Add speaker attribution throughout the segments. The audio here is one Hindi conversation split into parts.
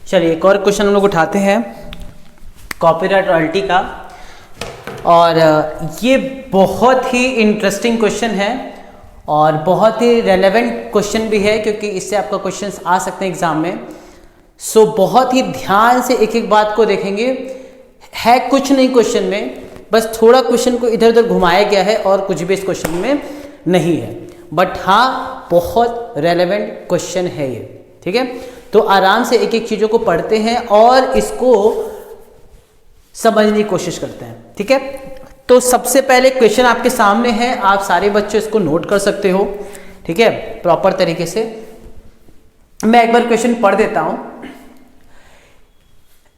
Speaker 1: चलिए एक और क्वेश्चन हम लोग उठाते हैं कॉपीराइट रॉयल्टी का। और ये बहुत ही इंटरेस्टिंग क्वेश्चन है और बहुत ही रेलेवेंट क्वेश्चन भी है, क्योंकि इससे आपका क्वेश्चंस आ सकते हैं एग्जाम में। सो बहुत ही ध्यान से एक एक बात को देखेंगे। है कुछ नहीं क्वेश्चन में, बस थोड़ा क्वेश्चन को इधर उधर घुमाया गया है और कुछ भी इस क्वेश्चन में नहीं है, बट हाँ बहुत रेलेवेंट क्वेश्चन है ये। ठीक है, तो आराम से एक एक चीज़ों को पढ़ते हैं और इसको समझने की कोशिश करते हैं। ठीक है, तो सबसे पहले क्वेश्चन आपके सामने है, आप सारे बच्चे इसको नोट कर सकते हो। ठीक है, प्रॉपर तरीके से मैं एक बार क्वेश्चन पढ़ देता हूं।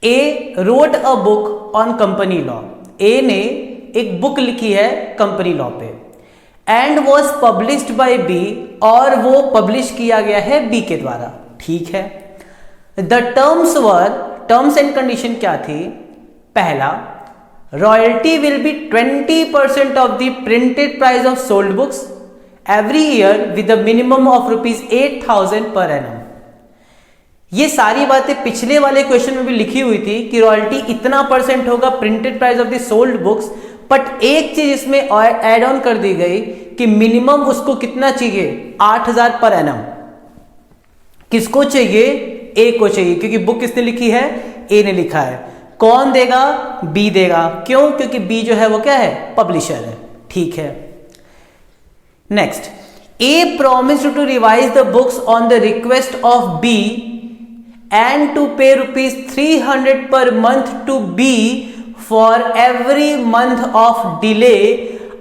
Speaker 1: A wrote a book on company law. A ने एक बुक लिखी है कंपनी लॉ पे, and was published by B, और वो पब्लिश किया गया है बी के द्वारा। ठीक है, the terms were, terms and condition क्या थी? पहला, royalty will be 20% of the printed price of sold books every year with the minimum of ₹8,000 per annum. ये सारी बातें पिछले वाले क्वेश्चन में भी लिखी हुई थी कि रॉयल्टी इतना % होगा printed price of the sold books, but एक चीज इसमें ऐड ऑन कर दी गई कि मिनिमम उसको कितना चाहिए? 8,000 पर एनम। किसको चाहिए? ए को चाहिए, क्योंकि बुक किसने लिखी है? ए ने लिखा है। कौन देगा? बी देगा। क्यों? क्योंकि बी जो है वो क्या है? पब्लिशर है। ठीक है, next, A promised to revise the books on the request of B and to pay ₹300 per month to be for every month of delay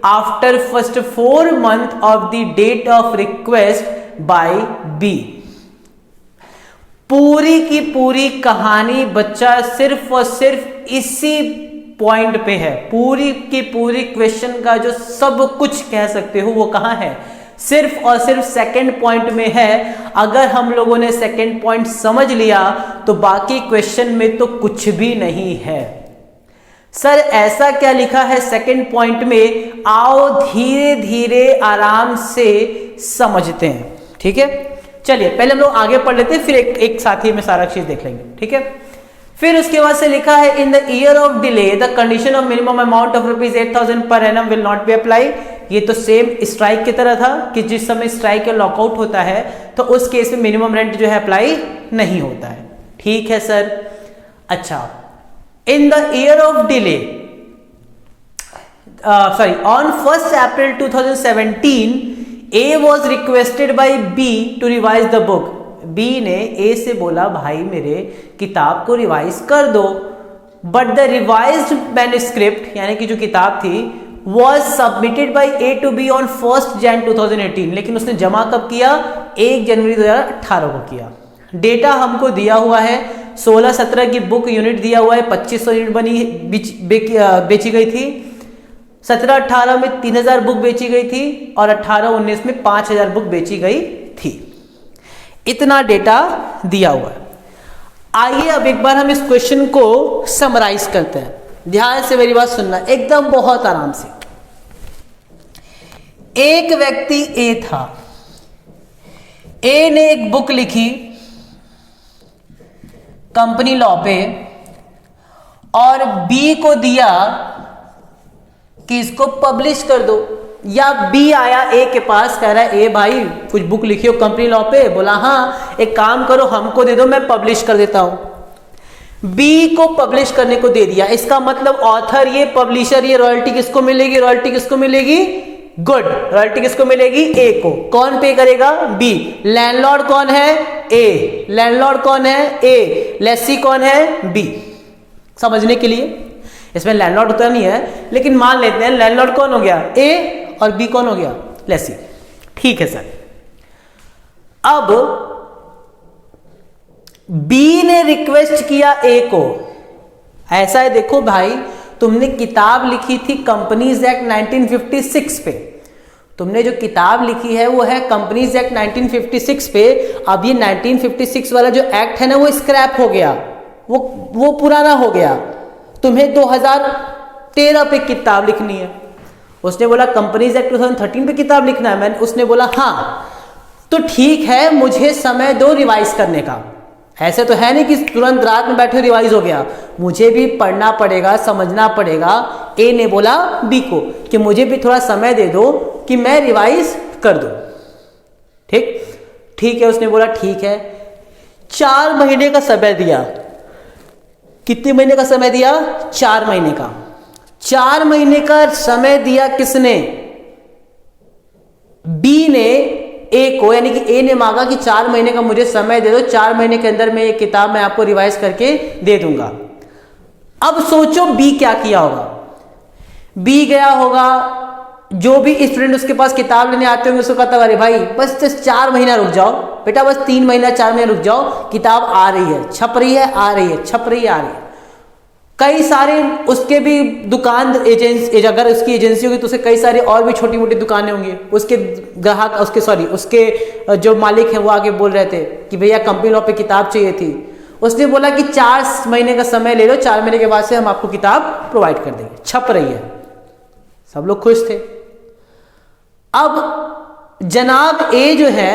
Speaker 1: after first 4 months of the date of request by B. पूरी की पूरी कहानी बच्चा सिर्फ और सिर्फ इसी पॉइंट पे है। पूरी की पूरी क्वेश्चन का जो सब कुछ कह सकते हो वो कहां है? सिर्फ और सिर्फ सेकंड पॉइंट में है। अगर हम लोगों ने सेकंड पॉइंट समझ लिया तो बाकी क्वेश्चन में तो कुछ भी नहीं है। सर ऐसा क्या लिखा है सेकंड पॉइंट में? आओ धीरे धीरे आराम से समझते हैं। ठीक है, चलिए पहले हम लोग आगे पढ़ लेते हैं, फिर एक साथ ही में सारा चीज देख लेंगे। ठीक है, फिर उसके बाद से लिखा है in the year of delay the condition of minimum amount of ₹8,000 per annum will not be apply. ये तो सेम स्ट्राइक की तरह था कि जिस समय स्ट्राइक या लॉकआउट होता है तो उस केस में मिनिमम रेंट जो है अप्लाई नहीं होता है। ठीक है सर, अच्छा, in the year of delay on 1 April 2017 A was requested by B to revise the book. B ने A से बोला भाई मेरे किताब को रिवाइज कर दो, बट द रिवाइज्ड मैन्युस्क्रिप्ट यानी कि जो किताब थी was submitted by A to B on 1 Jan 2018, लेकिन उसने जमा कब किया? 1 जनवरी 2018 को किया। डेटा हमको दिया हुआ है 16-17 की बुक यूनिट दिया हुआ है, 2500 यूनिट बनी बेची गई थी। 17-18 में 3000 बुक बेची गई थी और 18-19 में 5000 बुक बेची गई थी। इतना डेटा दिया हुआ है। आइए अब एक बार हम इस क्वेश्चन को समराइज करते हैं। ध्यान से मेरी बात सुनना, एकदम बहुत आराम से। एक व्यक्ति ए था, ए ने एक बुक लिखी कंपनी लॉ पे और बी को दिया कि इसको पब्लिश कर दो। या बी आया ए के पास, कह रहा है ए भाई कुछ बुक लिखी हो कंपनी लॉ पे? बोला हाँ, एक काम करो हमको दे दो, मैं पब्लिश कर देता हूं। बी को पब्लिश करने को दे दिया। इसका मतलब ऑथर ये, पब्लिशर ये, रॉयल्टी किसको मिलेगी? रॉयल्टी किसको मिलेगी? गुड, रॉयल्टी किसको मिलेगी? ए को। कौन पे करेगा? बी। लैंडलॉर्ड कौन है? ए। लैंडलॉर्ड कौन है? ए। लेसी कौन है? बी। समझने के लिए इसमें लैंडलॉर्ड होता नहीं है, लेकिन मान लेते हैं लैंडलॉर्ड कौन हो गया? ए, और बी कौन हो गया? लेसी। ठीक है सर, अब बी ने रिक्वेस्ट किया ए को, ऐसा है देखो भाई तुमने किताब लिखी थी कंपनीज एक्ट 1956 पे, तुमने जो किताब लिखी है वो है कंपनीज एक्ट 1956 पे। अब ये 1956 वाला जो एक्ट है ना वो स्क्रैप हो गया, वो पुराना हो गया। तुम्हें 2013 पे किताब लिखनी है। उसने बोला कंपनीज एक्ट 2013 पे किताब लिखना है। उसने बोला हाँ, तो ठीक है मुझे समय दो रिवाइज करने का। ऐसे तो है नहीं कि तुरंत रात में बैठे रिवाइज हो गया, मुझे भी पढ़ना पड़ेगा, समझना पड़ेगा। ए ने बोला बी को कि मुझे भी थोड़ा समय दे दो कि मैं रिवाइज कर दूं। ठीक है, उसने बोला ठीक है। 4 महीने का समय दिया। कितने महीने का समय दिया? 4 महीने का। 4 महीने का समय दिया किसने? बी ने ए को, यानी कि ए ने मांगा कि 4 महीने का मुझे समय दे दो, 4 महीने के अंदर मैं ये किताब मैं आपको रिवाइज करके दे दूंगा। अब सोचो बी क्या किया होगा। बी गया होगा, जो भी स्टूडेंट उसके पास किताब लेने आते होंगे उसको कहता अरे भाई बस 4 महीना रुक जाओ बेटा, बस 3 महीना 4 महीना रुक जाओ, किताब आ रही है, छप रही है, आ रही है, छप रही है, आ रही है। कई सारे उसके भी दुकान एजेंसी, अगर उसकी एजेंसी होगी तो उसे कई सारी और भी छोटी मोटी दुकानें होंगी। उसके ग्राहक उसके जो मालिक हैं वो आगे बोल रहे थे कि भैया कंपनी लॉ पे किताब चाहिए थी। उसने बोला कि 4 महीने का समय ले लो, 4 महीने के बाद से हम आपको किताब प्रोवाइड कर देंगे, छप रही है। सब लोग खुश थे। अब जनाब ए जो है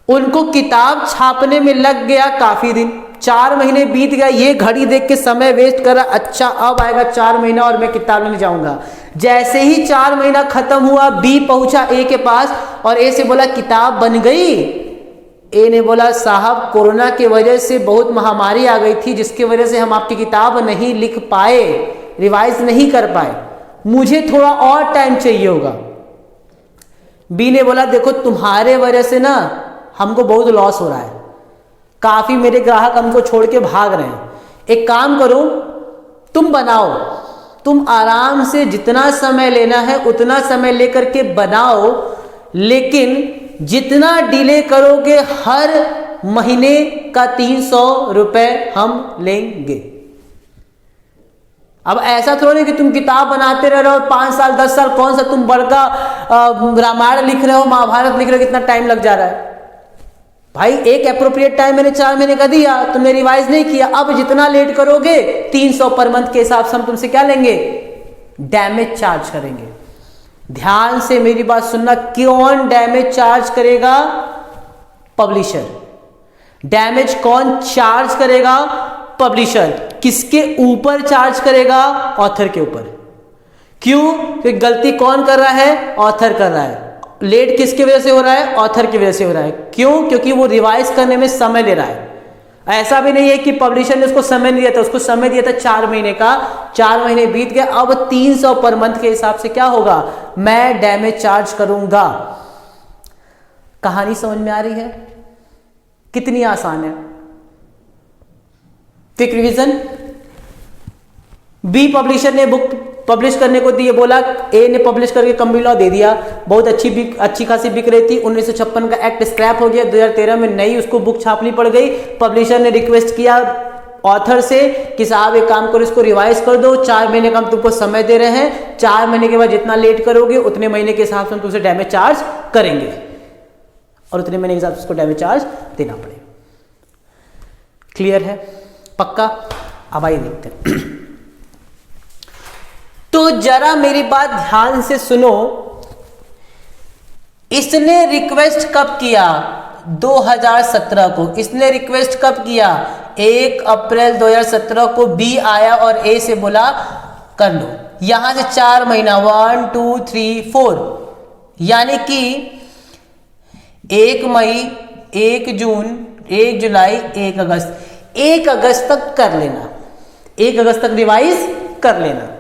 Speaker 1: उनको किताब छापने में लग गया काफी दिन, 4 महीने बीत गया, ये घड़ी देख के समय वेस्ट कर रहा, अच्छा अब आएगा 4 महीना और मैं किताब लेने जाऊंगा। जैसे ही 4 महीना खत्म हुआ, बी पहुंचा ए के पास और ए से बोला किताब बन गई। ए ने बोला साहब कोरोना की वजह से बहुत महामारी आ गई थी जिसकी वजह से हम आपकी किताब नहीं लिख पाए, रिवाइज नहीं कर पाए, मुझे थोड़ा और टाइम चाहिए होगा। बी ने बोला देखो तुम्हारे वजह से ना हमको बहुत लॉस हो रहा है, काफी मेरे ग्राहक हमको छोड़ के भाग रहे हैं, एक काम करो तुम बनाओ, तुम आराम से जितना समय लेना है उतना समय लेकर के बनाओ, लेकिन जितना डिले करोगे हर महीने का 300 रुपए हम लेंगे। अब ऐसा थोड़ा नहीं कि तुम किताब बनाते रह रहे हो 5 साल 10 साल, कौन सा तुम बड़का रामायण लिख रहे हो, महाभारत लिख रहे हो, कितना टाइम लग जा रहा है भाई। एक एप्रोप्रिएट टाइम मैंने 4 महीने का दिया, तुमने रिवाइज नहीं किया, अब जितना लेट करोगे 300 पर मंथ के हिसाब से हम तुमसे क्या लेंगे? डैमेज चार्ज करेंगे। ध्यान से मेरी बात सुनना, कौन डैमेज चार्ज करेगा? पब्लिशर। डैमेज कौन चार्ज करेगा? पब्लिशर। किसके ऊपर चार्ज करेगा? ऑथर के ऊपर। क्यों? क्योंकि गलती कौन कर रहा है? ऑथर कर रहा है। लेट किसकी वजह से हो रहा है? ऑथर की वजह से हो रहा है। क्यों? क्योंकि वो रिवाइज करने में समय ले रहा है। ऐसा भी नहीं है कि पब्लिशर ने उसको समय नहीं दिया था, उसको समय दिया था 4 महीने का, 4 महीने बीत गए, अब 300 पर मंथ के हिसाब से क्या होगा? मैं डैमेज चार्ज करूंगा। कहानी समझ में आ रही है? कितनी आसान है। Quick revision. बी पब्लिशर ने बुक पब्लिश करने को दिए, बोला ए ने पब्लिश करके कंपनी लॉ दे दिया, बहुत अच्छी खासी बिक रही थी। 1956 का एक्ट स्क्रैप हो गया, 2013 में नई उसको बुक छापनी पड़ गई। पब्लिशर ने रिक्वेस्ट किया ऑथर से कि साहब एक काम करो इसको रिवाइज कर दो, 4 महीने का हम तुमको समय दे रहे हैं, 4 महीने के बाद जितना लेट करोगे उतने महीने के हिसाब से हम तुमसे डैमेज चार्ज करेंगे और उतने महीने के हिसाब से उसको डैमेज चार्ज देना पड़ेगा। क्लियर है? पक्का? अब आइए देखते हैं। तो जरा मेरी बात ध्यान से सुनो। इसने रिक्वेस्ट कब किया? 2017 को। इसने रिक्वेस्ट कब किया? 1 अप्रैल 2017 को बी आया और ए से बोला कर लो। यहां से 4 महीना 1 2 3 4, यानी कि 1 मई 1 जून 1 जुलाई 1 अगस्त, 1 अगस्त तक कर लेना, 1 अगस्त तक रिवाइज कर लेना।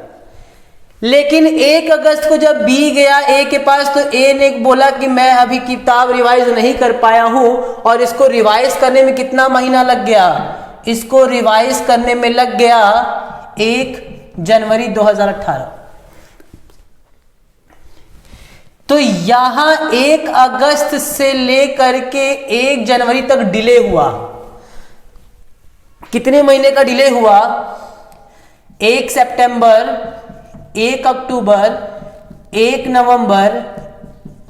Speaker 1: लेकिन 1 अगस्त को जब बी गया ए के पास तो ए ने बोला कि मैं अभी किताब रिवाइज नहीं कर पाया हूं, और इसको रिवाइज करने में कितना महीना लग गया? इसको रिवाइज करने में लग गया 1 जनवरी 2018। तो यहां 1 अगस्त से लेकर के 1 जनवरी तक डिले हुआ। कितने महीने का डिले हुआ? 1 सितंबर, 1 अक्टूबर, 1 नवंबर,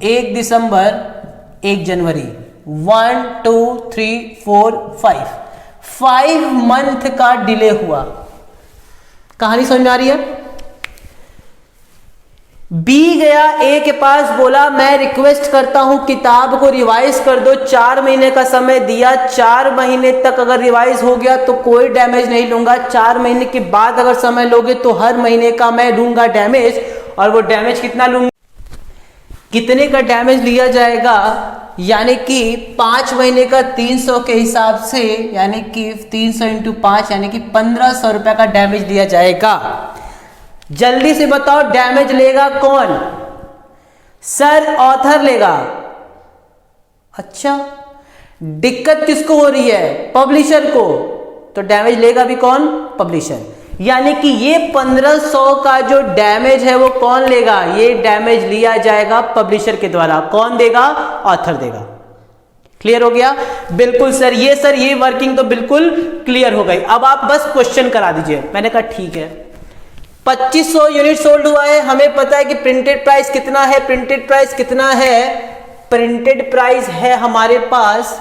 Speaker 1: 1 दिसंबर, 1 जनवरी, 1 2 3 4 5 मंथ का डिले हुआ। कहानी समझ में आ रही है? बी गया ए के पास, बोला मैं रिक्वेस्ट करता हूं किताब को रिवाइज कर दो, 4 महीने का समय दिया, 4 महीने तक अगर रिवाइज हो गया तो कोई डैमेज नहीं लूंगा, 4 महीने के बाद अगर समय लोगे तो हर महीने का मैं लूंगा डैमेज, और वो डैमेज कितना लूंगा, कितने का डैमेज लिया जाएगा, यानी कि 5 महीने का 300 के हिसाब से, यानी कि 300 इंटू 5 यानी कि 1500 रुपए का डैमेज लिया जाएगा। जल्दी से बताओ डैमेज लेगा कौन? सर ऑथर लेगा। अच्छा, दिक्कत किसको हो रही है? पब्लिशर को, तो डैमेज लेगा भी कौन? पब्लिशर। यानी कि ये 1500 का जो डैमेज है वो कौन लेगा? ये डैमेज लिया जाएगा पब्लिशर के द्वारा। कौन देगा? ऑथर देगा। क्लियर हो गया? बिल्कुल सर, ये वर्किंग तो बिल्कुल क्लियर हो गई। अब आप बस क्वेश्चन करा दीजिए। मैंने कहा ठीक है, 2500 यूनिट सोल्ड हुआ है, हमें पता है कि प्रिंटेड प्राइस कितना है, प्रिंटेड प्राइस कितना है, प्रिंटेड प्राइस है हमारे पास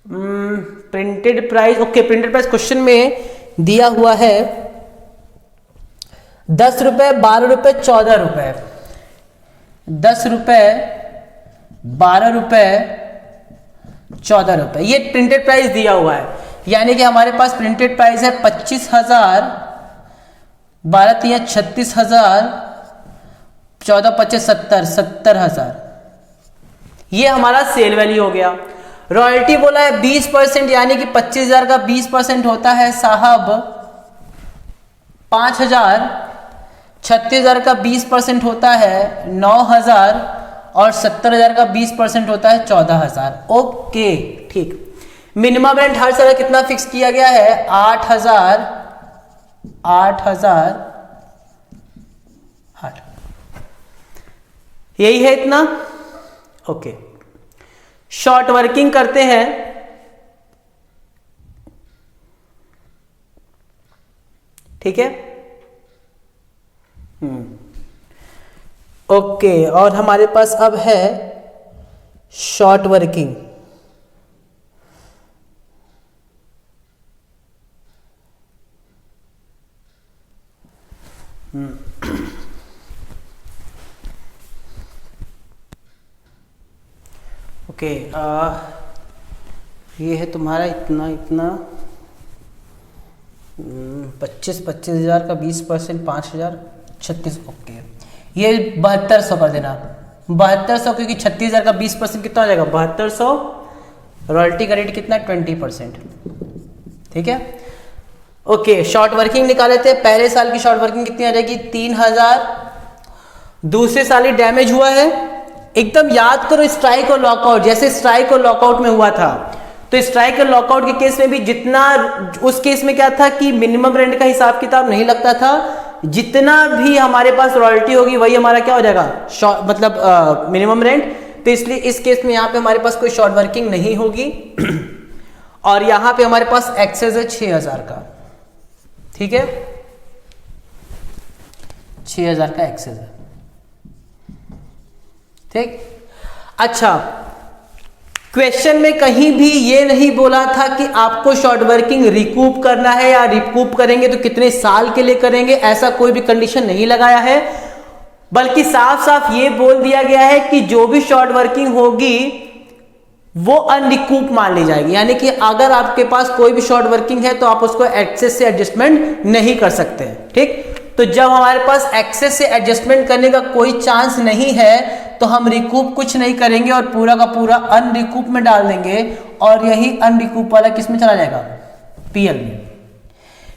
Speaker 1: printed price, okay, printed price question में दिया हुआ है 10 रुपए, 12 रुपए, 14 रुपए, 10 रुपए, 12 रुपए, 14 रुपए, ये प्रिंटेड प्राइस दिया हुआ है। यानी कि हमारे पास प्रिंटेड प्राइस है 25,000, 12 तिया 36,000, 14 पच्चीस 70,000। ये हमारा सेल वैल्यू हो गया। रॉयल्टी बोला है 20%, यानी कि 25,000 का 20% होता है साहब 5,000, 36,000 का 20% होता है 9,000, और 70,000 का 20% होता है 14,000। ओके ठीक। मिनिमम रेंट हर साल कितना फिक्स किया गया है? 8,000, 8,000, 8, यही है इतना। ओके, शॉर्ट वर्किंग करते हैं। ठीक है, ओके, और हमारे पास अब है शॉर्ट वर्किंग। ओके, ये है तुम्हारा इतना 25,000 का 20%, 5,000, 36। ओके, ये 7200 कर देना, 7200, क्योंकि 36,000 का 20% कितना हो जाएगा? 7200। रॉयल्टी का रेट कितना? 20%। ठीक है, ओके, शॉर्ट वर्किंग निकाल लेते हैं। पहले साल की शॉर्ट वर्किंग कितनी आ जाएगी? 3,000। दूसरे साल ही डैमेज हुआ है, एकदम याद करो स्ट्राइक और लॉकआउट, जैसे स्ट्राइक और लॉकआउट में हुआ था। तो स्ट्राइक और लॉकआउट के केस में भी जितना, उस केस में क्या था कि मिनिमम रेंट का हिसाब किताब नहीं लगता था, जितना भी हमारे पास रॉयल्टी होगी वही हमारा क्या हो जाएगा? मतलब मिनिमम रेंट। तो इसलिए इस केस में यहाँ पे हमारे पास कोई शॉर्ट वर्किंग नहीं होगी। और यहाँ पे हमारे पास एक्सेस है 6,000 का। ठीक है, 6,000 का एक्सेस है। ठीक, अच्छा, क्वेश्चन में कहीं भी ये नहीं बोला था कि आपको शॉर्ट वर्किंग रिकूप करना है, या रिकूप करेंगे तो कितने साल के लिए करेंगे, ऐसा कोई भी कंडीशन नहीं लगाया है। बल्कि साफ साफ ये बोल दिया गया है कि जो भी शॉर्ट वर्किंग होगी वो अनरिकूप मान ली जाएगी। यानी कि अगर आपके पास कोई भी शॉर्ट वर्किंग है तो आप उसको एक्सेस से एडजस्टमेंट नहीं कर सकते। ठीक, तो जब हमारे पास एक्सेस से एडजस्टमेंट करने का कोई चांस नहीं है तो हम रिकूप कुछ नहीं करेंगे और पूरा का पूरा अनरिकूप में डाल देंगे, और यही अनरिकूप वाला किस में चला जाएगा? पीएल में।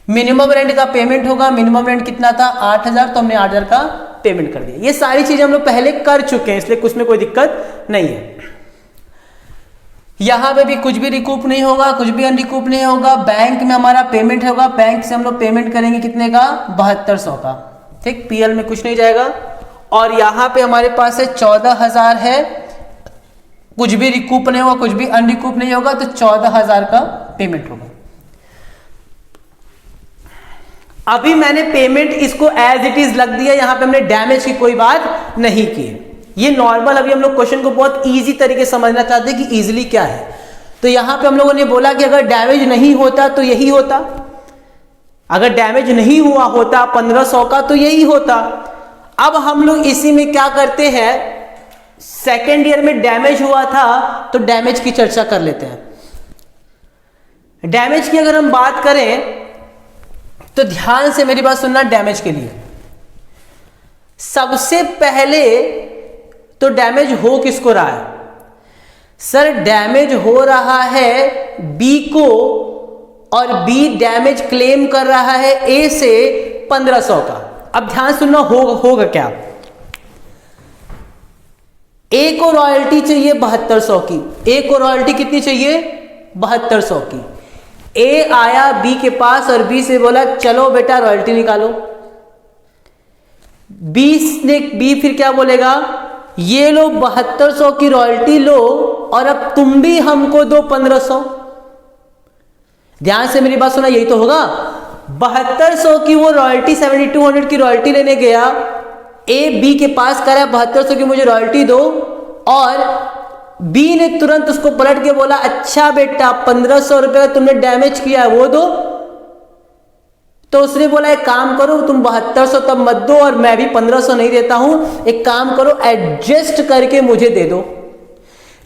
Speaker 1: मिनिमम रेंट का पेमेंट होगा, मिनिमम रेंट कितना था? 8,000, तो हमने 8,000 का पेमेंट कर दिया। ये सारी चीजें हम लोग पहले कर चुके हैं, इसलिए कुछ में कोई दिक्कत नहीं है। यहां पे भी कुछ भी रिकूप नहीं होगा, कुछ भी अनरिकूप नहीं होगा। बैंक में हमारा पेमेंट होगा, बैंक से हम लोग पेमेंट करेंगे कितने का? 7200 का। ठीक, पीएल में कुछ नहीं जाएगा। और यहां पे हमारे पास है 14,000 है, कुछ भी रिकूप नहीं होगा, कुछ भी अनरिकूप नहीं होगा, तो 14,000 का पेमेंट होगा। अभी मैंने पेमेंट इसको एज इट इज लग दिया, यहां पे हमने डैमेज की कोई बात नहीं की। ये नॉर्मल, अभी हम लोग क्वेश्चन को बहुत इजी तरीके से समझना चाहते हैं कि इजीली क्या है। तो यहां पे हम लोगों ने बोला कि अगर डैमेज नहीं होता तो यही होता, अगर डैमेज नहीं हुआ होता 1500 का तो यही होता। अब हम लोग इसी में क्या करते हैं, सेकेंड ईयर में डैमेज हुआ था तो डैमेज की चर्चा कर लेते हैं। डैमेज की अगर हम बात करें तो ध्यान से मेरी बात सुनना। डैमेज के लिए सबसे पहले तो डैमेज हो किसको रहा है? सर डैमेज हो रहा है बी को, और बी डैमेज क्लेम कर रहा है ए से 1500 का। अब ध्यान सुनना, होगा क्या? ए को रॉयल्टी चाहिए 7200 की। ए को रॉयल्टी कितनी चाहिए? 7200 की। ए आया बी के पास और बी से बोला चलो बेटा रॉयल्टी निकालो। बी फिर क्या बोलेगा? ये लो 7200 की रॉयल्टी लो और अब तुम भी हमको दो 1500। ध्यान से मेरी बात सुना, यही तो होगा। 7200 की वो रॉयल्टी 7200 की रॉयल्टी लेने गया, ए बी के पास करा 7200 की मुझे रॉयल्टी दो, और बी ने तुरंत उसको पलट के बोला अच्छा बेटा 1500 रुपए का तुमने डैमेज किया है वो दो। तो उसने बोला एक काम करो, तुम 7200 तब मत दो और मैं भी 1500 नहीं देता हूं, एक काम करो एडजस्ट करके मुझे दे दो।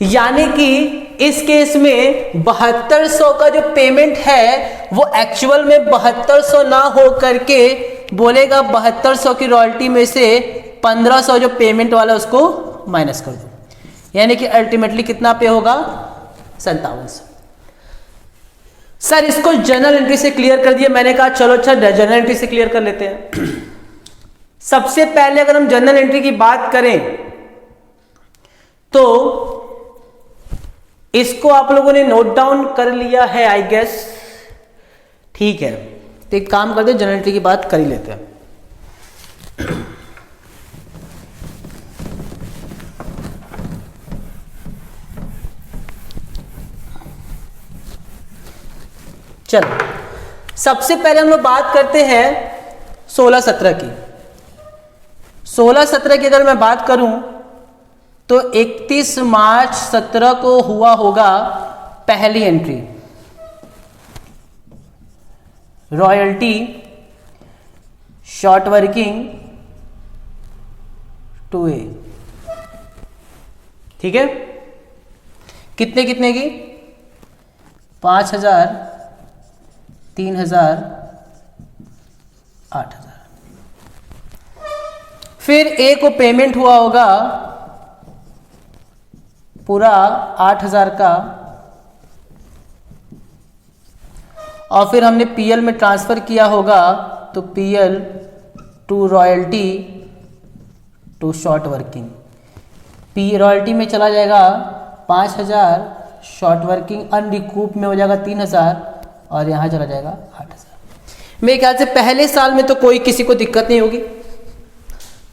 Speaker 1: यानी कि इस केस में 7200 का जो पेमेंट है वो एक्चुअल में 7200 ना हो करके बोलेगा 7200 की रॉयल्टी में से 1500 जो पेमेंट वाला उसको माइनस कर दो। यानी कि अल्टीमेटली कितना पे होगा? 5700। सर इसको जर्नल एंट्री से क्लियर कर दिया। मैंने कहा चलो अच्छा जर्नल एंट्री से क्लियर कर लेते हैं। सबसे पहले अगर हम जर्नल एंट्री की बात करें तो इसको आप लोगों ने नोट डाउन कर लिया है आई गेस, ठीक है। तो एक काम करते हैं जर्नल एंट्री की बात कर ही लेते हैं। चलो सबसे पहले हम लोग बात करते हैं 16-17 की। 16-17 की अगर मैं बात करूं तो 31 मार्च 17 को हुआ होगा पहली entry, royalty short working to A, ठीक है। कितने कितने की? 5000, 3000, 8000। फिर ए को पेमेंट हुआ होगा पूरा 8000 का, और फिर हमने पीएल में ट्रांसफर किया होगा तो PL to royalty to short working. P royalty में चला जाएगा 5000, शॉर्ट वर्किंग अनरिकूप में हो जाएगा 3000, और यहां चला जाएगा 8000। मेरे ख्याल से पहले साल में तो कोई किसी को दिक्कत नहीं होगी।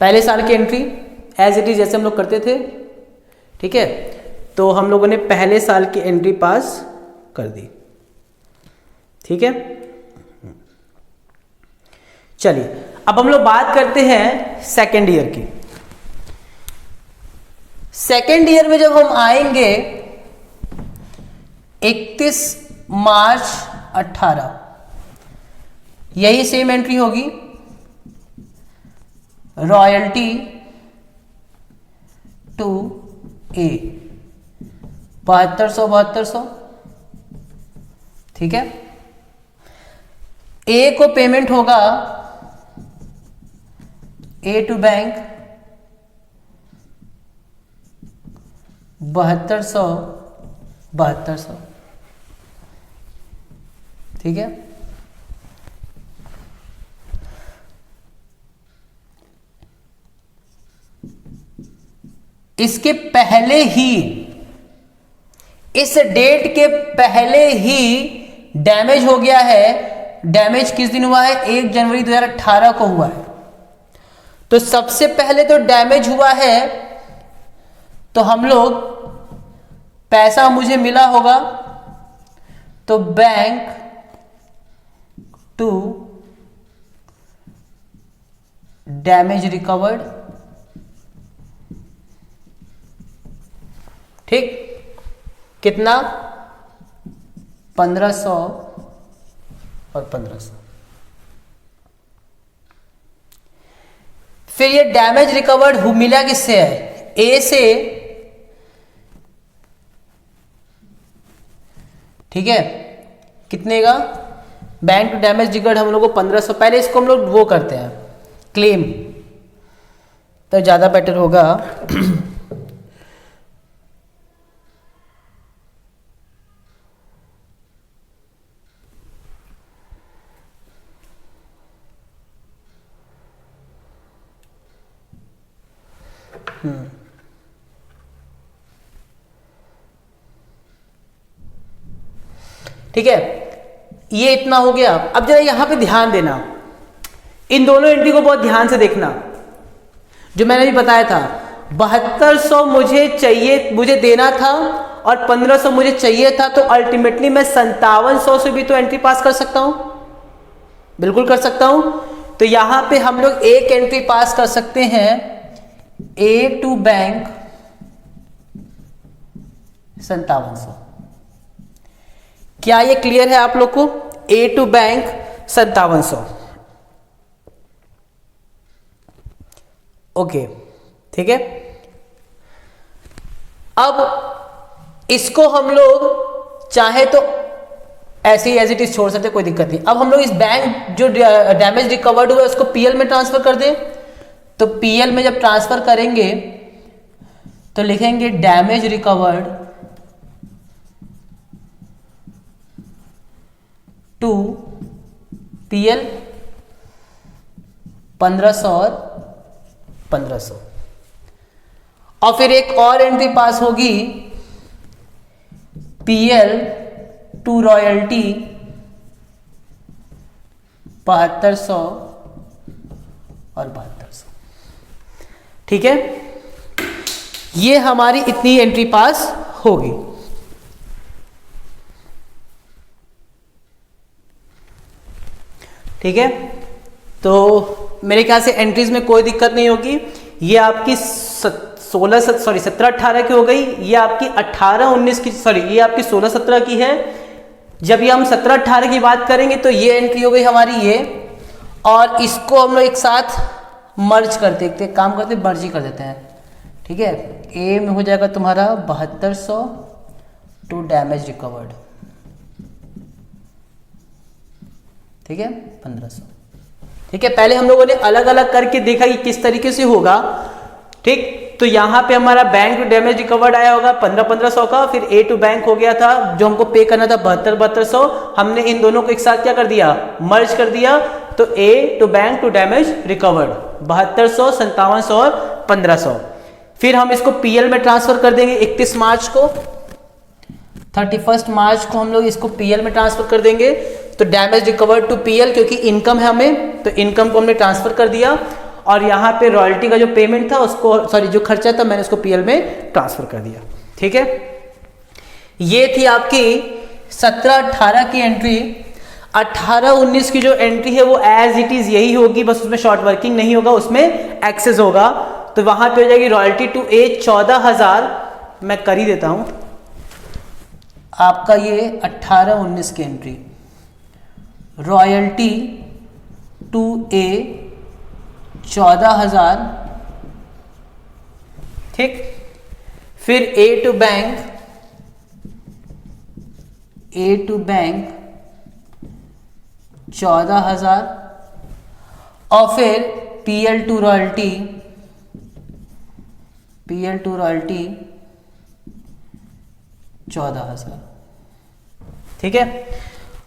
Speaker 1: पहले साल की एंट्री एज इट इज जैसे हम लोग करते थे, ठीक है। तो हम लोगों ने पहले साल की एंट्री पास कर दी, ठीक है। चलिए अब हम लोग बात करते हैं सेकेंड ईयर की। सेकेंड ईयर में जब हम आएंगे 31 मार्च 18, यही सेम एंट्री होगी, रॉयल्टी टू ए 7200, ठीक है। ए को पेमेंट होगा ए टू बैंक 7200, ठीक है। इसके पहले ही, इस डेट के पहले ही डैमेज हो गया है। डैमेज किस दिन हुआ है? 1 जनवरी 2018 को हुआ है। तो सबसे पहले तो डैमेज हुआ है तो हम लोग पैसा मुझे मिला होगा तो बैंक टू डैमेज रिकवर्ड, ठीक। कितना? 1500 और 1500। फिर ये डैमेज रिकवर्ड मिला किससे है, ए से, ठीक है, कितने का, बैंक टू डैमेज रिकवर्ड हम लोग को 1500, पहले इसको हम लोग वो करते हैं क्लेम, तो ज़्यादा बेटर होगा। ठीक है, ये इतना हो गया। अब जरा यहां पे ध्यान देना, इन दोनों एंट्री को बहुत ध्यान से देखना। जो मैंने भी बताया था 7200 मुझे चाहिए, मुझे देना था और 1500 मुझे चाहिए था, तो अल्टीमेटली मैं 5700 से भी तो एंट्री पास कर सकता हूं, बिल्कुल कर सकता हूं। तो यहां पे हम लोग एक एंट्री पास कर सकते हैं, ए टू बैंक 5700। क्या ये क्लियर है आप लोग को, ए टू बैंक 5700, ओके, ठीक है। अब इसको हम लोग चाहे तो ऐसे ही एज इट इज छोड़ सकते, कोई दिक्कत नहीं। अब हम लोग इस बैंक जो डैमेज रिकवर्ड हुआ है उसको पीएल में ट्रांसफर कर दें, तो पीएल में जब ट्रांसफर करेंगे तो लिखेंगे डैमेज रिकवर्ड टू पीएल 1500 और 1500, और फिर एक और एंट्री पास होगी पीएल टू रॉयल्टी 7200 और 7200, ठीक है। ये हमारी इतनी एंट्री पास होगी। ठीक है, तो मेरे ख्याल से एंट्रीज में कोई दिक्कत नहीं होगी। ये आपकी 17-18 की हो गई, ये आपकी 18-19 की, सॉरी ये आपकी 16-17 की है। जब ये हम 17-18 की बात करेंगे तो ये एंट्री हो गई हमारी ये, और इसको हम लोग एक साथ मर्ज कर देखते, काम करते मर्ज ही कर देते हैं, ठीक है। ए में हो जाएगा तुम्हारा 7200 टू डैमेज रिकवर्ड, ठीक है, 1500, ठीक है। पहले हम लोगों ने अलग अलग करके देखा कि किस तरीके से होगा, ठीक। तो यहाँ पे हमारा बैंक टू डैमेज रिकवर्ड आया होगा 1500 का, फिर ए टू बैंक हो गया था जो हमको पे करना था 7200, हमने इन दोनों को एक साथ क्या कर दिया, मर्ज कर दिया, तो A to bank to damage recovered 7200, 5700 और 1500। फिर हम इसको पीएल में ट्रांसफर कर देंगे 31 मार्च को, 31 मार्च को हम लोग इसको पीएल में ट्रांसफर कर देंगे। तो डैमेज रिकवर्ड टू पीएल, क्योंकि इनकम है हमें, तो इनकम को हमने ट्रांसफर कर दिया, और यहाँ पे रॉयल्टी का जो पेमेंट था उसको, सॉरी जो खर्चा था मैंने उसको पीएल में ट्रांसफर कर दिया, ठीक है। ये थी आपकी 17-18 की एंट्री। 18-19 की जो एंट्री है वो एज इट इज यही होगी, बस उसमें शॉर्ट वर्किंग नहीं होगा, उसमें एक्सेस होगा। तो वहां पे हो जाएगी रॉयल्टी टू ए 14,000, मैं कर ही देता हूं आपका ये 18-19 की एंट्री, रॉयल्टी टू ए 14,000, ठीक। फिर ए टू बैंक 14,000, और फिर पीएल टू रॉयल्टी 14,000, ठीक है।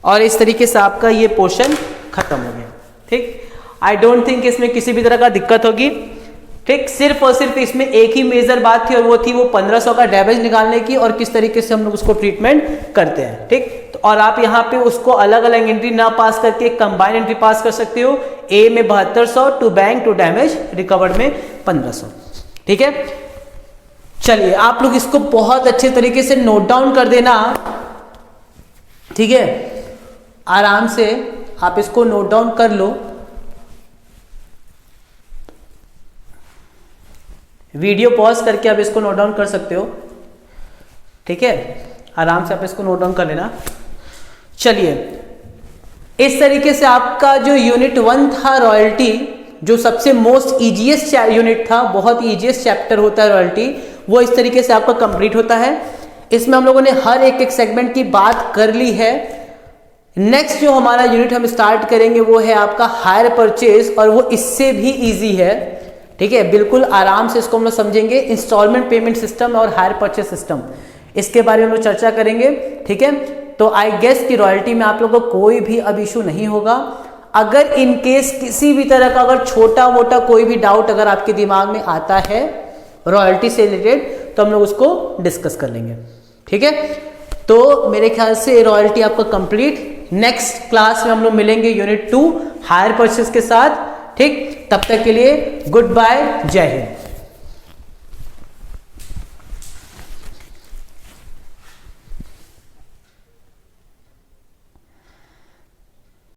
Speaker 1: और इस तरीके से आपका ये पोर्शन खत्म हो गया, ठीक। आई डोंट थिंक इसमें किसी भी तरह का दिक्कत होगी, ठीक। सिर्फ और सिर्फ इसमें एक ही मेजर बात थी, और वो थी वो 1500 का डैमेज निकालने की, और किस तरीके से हम लोग उसको ट्रीटमेंट करते हैं, ठीक। तो और आप यहाँ पे उसको अलग अलग एंट्री ना पास करके कंबाइन एंट्री पास कर सकते हो, ए में 7200 to bank to damage recovered में 1500, ठीक है। चलिए आप लोग इसको बहुत अच्छे तरीके से नोट डाउन कर देना, ठीक है। आराम से आप इसको नोट डाउन कर लो, वीडियो पॉज करके आप इसको नोट डाउन कर सकते हो, ठीक है। आराम से आप इसको नोट डाउन कर लेना। चलिए इस तरीके से आपका जो यूनिट 1 था रॉयल्टी, जो सबसे मोस्ट ईजीएस्ट यूनिट था, बहुत ईजीएस्ट चैप्टर होता है रॉयल्टी, वो इस तरीके से आपका कंप्लीट होता है। इसमें हम लोगों ने हर एक सेगमेंट की बात कर ली है। नेक्स्ट जो हमारा यूनिट हम स्टार्ट करेंगे वो है आपका हायर परचेज, और वो इससे भी इजी है, ठीक है, बिल्कुल आराम से इसको हम लोग समझेंगे। इंस्टॉलमेंट पेमेंट सिस्टम और हायर परचेज सिस्टम, इसके बारे में हम लोग चर्चा करेंगे, ठीक है। तो आई गेस कि रॉयल्टी में आप लोगों को कोई भी अब इशू नहीं होगा। अगर इन केस किसी भी तरह का अगर छोटा मोटा कोई भी डाउट अगर आपके दिमाग में आता है रॉयल्टी से रिलेटेड, तो हम लोग उसको डिस्कस कर लेंगे, ठीक है। तो मेरे ख्याल से रॉयल्टी आपका कंप्लीट। नेक्स्ट क्लास में हम लोग मिलेंगे यूनिट 2 हायर परचेज के साथ, ठीक। तब तक के लिए गुड बाय, जय हिंद।